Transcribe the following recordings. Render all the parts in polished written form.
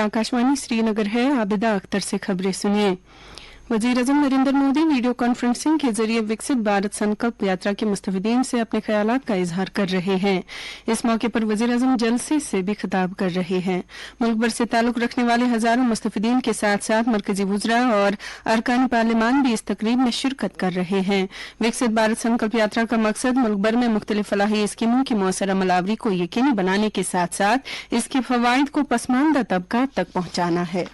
आकाशवाणी श्रीनगर है। आबिदा अख्तर से खबरें सुनिए। वजीर-ए-आज़म नरेंद्र मोदी वीडियो कॉन्फ्रेंसिंग के जरिए विकसित भारत संकल्प यात्रा के मुस्तफिदीन से अपने ख्यालात का इजहार कर रहे हैं। इस मौके पर वजीर-ए-आज़म जलसे से भी खिताब कर रहे हैं। मुल्क भर से ताल्लुक रखने वाले हजारों मुस्तफिदीन के साथ साथ मरकजी वुज़रा और अरकान पार्लियामान भी इस तकरीब में शिरकत कर रहे हैं। विकसित भारत संकल्प यात्रा का मकसद मुल्क भर में मुख्तलिफ फलाही स्कीमों की मौसर अमलावरी को यकीनी बनाने के साथ साथ इसके फवाइद को पसमानदा तबकात तक पहुंचाना है।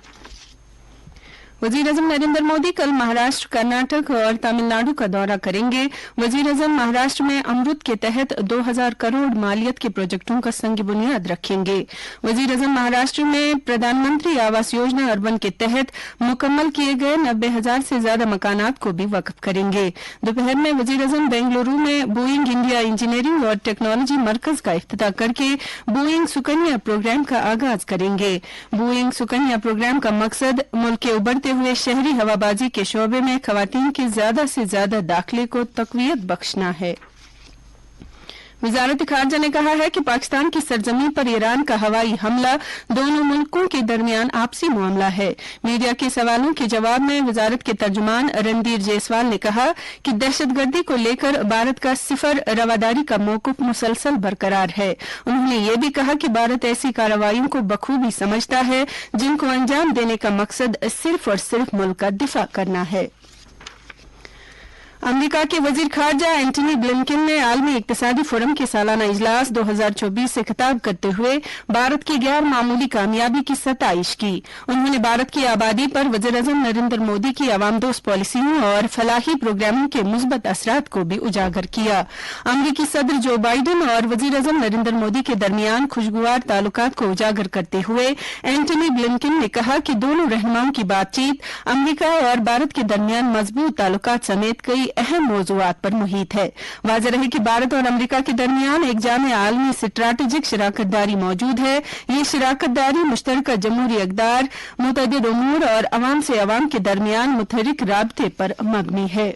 वजीर-ए-आज़म नरेंद्र मोदी कल महाराष्ट्र, कर्नाटक और तमिलनाडु का दौरा करेंगे। वजीर-ए-आज़म महाराष्ट्र में अमृत के तहत 2000 करोड़ मालियत के प्रोजेक्टों का संग बुनियाद रखेंगे। वजीर-ए-आज़म महाराष्ट्र में प्रधानमंत्री आवास योजना अर्बन के तहत मुकम्मल किए गए 90,000 से ज्यादा मकानात को भी वक्फ करेंगे। दोपहर में वजीर-ए-आज़म बेंगलुरु में बोइंग इंडिया इंजीनियरिंग और टेक्नोलॉजी मरकज का इफ्तिताह करके बोइंग सुकन्या प्रोग्राम का आगाज करेंगे। बोइंग सुकन्या प्रोग्राम का मकसद मुल्क के उभरते हुए शहरी हवाबाजी के शोबे में खवातीन के ज्यादा से ज्यादा दाखिले को तकवीयत बख्शना है। वजारत खारजा ने कहा है कि पाकिस्तान की सरजमीन पर ईरान का हवाई हमला दोनों मुल्कों के दरमियान आपसी मामला है। मीडिया के सवालों के जवाब में वजारत के तर्जुमान रणधीर जायसवाल ने कहा कि दहशतगर्दी को लेकर भारत का सिफर रवादारी का मौक़िफ़ मुसलसल बरकरार है। उन्होंने ये भी कहा कि भारत ऐसी कार्रवाइयों को बखूबी समझता है जिनको अंजाम देने का मकसद सिर्फ और सिर्फ मुल्क का दिफा करना है। अमेरिका के वजीर खारजा एंटनी ब्लिंकन ने आलमी इक्तिसादी फोरम के सालाना इजलास 2024 से खिताब करते हुए भारत की गैर मामूली कामयाबी की सताइश की। उन्होंने भारत की आबादी पर वज़ीर-ए-आज़म नरेंद्र मोदी की अवामदोस्त पॉलिसियों और फलाही प्रोग्रामों के मुस्बत असरात को भी उजागर किया। अमरीकी सदर जो बाइडेन और वज़ीर-ए-आज़म नरेंद्र मोदी के दरमियान खुशगवार ताल्लुकात को उजागर करते हुए एंटनी ब्लिंकन ने कहा कि दोनों रहनुमाओं की बातचीत अमरीका और भारत के दरमियान मजबूत ताल्लुकात समेत कई अहम मौज़ूआत पर मुहित है। वाज़ेह रहे कि भारत और अमरीका के दरमियान एक जामे आलमी स्ट्रैटेजिक शराकतदारी मौजूद है। ये शराकतदारी मुश्तरका जमहूरी इक़दार, मुतअद्दिद उमूर और अवाम से अवाम के दरमियान मुतहरिक राबते पर मबनी है।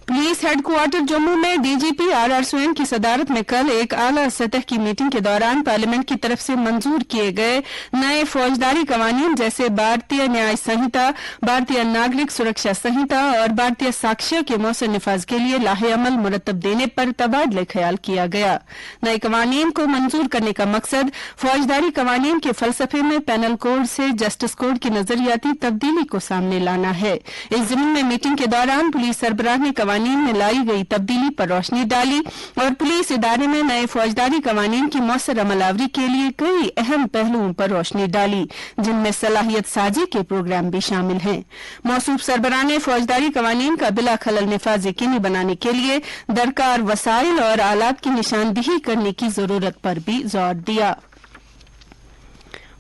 पुलिस हेडक्वार्टर जम्मू में डीजीपी आर स्वैन की सदारत में कल एक आला सतह की मीटिंग के दौरान पार्लियामेंट की तरफ से मंजूर किए गए नए फौजदारी कवानीन जैसे भारतीय न्याय संहिता, भारतीय नागरिक सुरक्षा संहिता और भारतीय साक्ष्य के मौसर निफाज के लिए लाहे अमल मुरतब देने पर तबादले ख्याल किया गया। नए कवानीन को मंजूर करने का मकसद फौजदारी कवानीन के फलसफे में पैनल कोड से जस्टिस कोड की नजरियाती तब्दीली को सामने लाना है। इस ज़मीन में मीटिंग के दौरान पुलिस सरबराह ने कवानीन में लाई गई तब्दीली पर रोशनी डाली और पुलिस इदारे में नए फौजदारी कवानीन की मौसर अमलावरी के लिए कई अहम पहलुओं पर रोशनी डाली, जिनमें सलाहियत साजी के प्रोग्राम भी शामिल हैं। मौसूफ सरबराह ने फौजदारी कवानीन का बिला खलल निफाज यकीनी बनाने के लिए दरकार वसाइल और आलात की निशानदेही करने की जरूरत पर भी जोर दिया।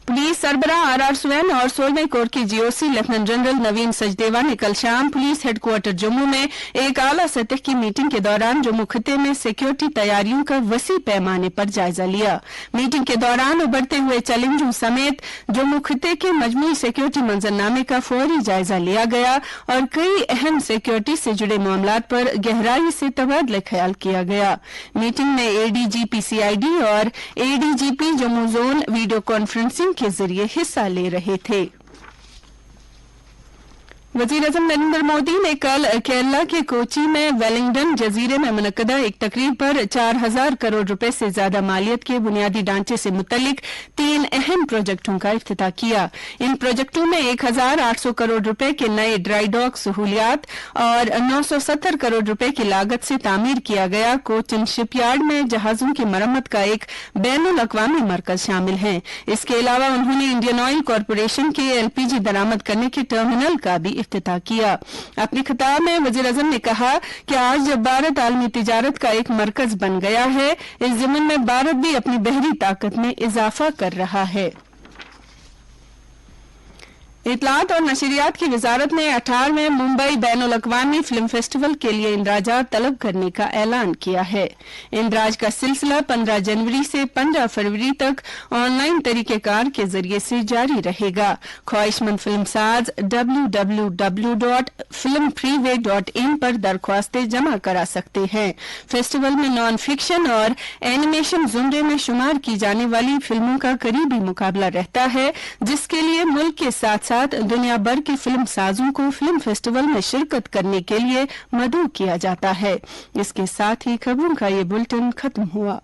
पुलिस सरबराह आर स्वैन और 16वें कोर के जीओसी लेफ्टिनेंट जनरल नवीन सचदेवा ने कल शाम पुलिस हेडक्वार्टर जम्मू में एक आला सतह की मीटिंग के दौरान जम्मू खिते में सिक्योरिटी तैयारियों का वसी पैमाने पर जायजा लिया। मीटिंग के दौरान उभरते हुए चैलेंजों समेत जम्मू खिते के मजमूई सिक्योरिटी मंजरनामे का फौरी जायजा लिया गया और कई अहम सिक्योरिटी से जुड़े मामलात पर गहराई से तबादला ख्याल किया गया। मीटिंग में एडीजीपी सीआईडी और ADGP Jammu zone video conferencing के जरिए हिस्सा ले रहे थे। वज़ीर-ए-आज़म नरेंद्र मोदी ने कल केरला के कोची में वेलिंगडन जजीरे में मुनक्कदा एक तकरीब पर 4000 करोड़ रुपए से ज्यादा मालियत के बुनियादी ढांचे से मुतल्लिक 3 अहम प्रोजेक्टों का इफ्तिताह किया। इन प्रोजेक्टों में 1800 करोड़ रुपए के नए ड्राई डॉक सहूलियात और 970 करोड़ रुपए की लागत से तामीर किया गया कोचिन शिपयार्ड में जहाजों की मरम्मत का एक बैनुल अक़वामी मरकज शामिल है। इसके अलावा उन्होंने इंडियन ऑयल कॉरपोरेशन के एलपीजी दरामद करने के टर्मिनल का भी इफ्तिताह किया। अपने खिताब में वज़ीर-ए-आज़म ने कहा कि आज जब भारत आलमी तिजारत का एक मरकज बन गया है, इस ज़मीन में भारत भी अपनी बहरी ताकत में इजाफा कर रहा है। इत्तलात और नशरियात की वजारत ने 18वें मुंबई बैनुल अक़वामी फिल्म फेस्टिवल के लिए इंदराजात तलब करने का ऐलान किया है। इंदराज का सिलसिला 15 जनवरी से 15 फरवरी तक ऑनलाइन तरीकेकार के जरिए से जारी रहेगा। ख्वाहिशमंद फिल्मसाज www.filmfreeway.in पर दरख्वास्तें जमा करा सकते हैं। फेस्टिवल में नॉन फिक्शन और एनिमेशन जुमरे में शुमार की जाने वाली फिल्मों का करीबी मुकाबला रहता है, जिसके लिए मुल्क के साथ साथ दुनिया भर के फिल्म साजों को फिल्म फेस्टिवल में शिरकत करने के लिए मदऊ किया जाता है। इसके साथ ही खबरों का ये बुलेटिन खत्म हुआ।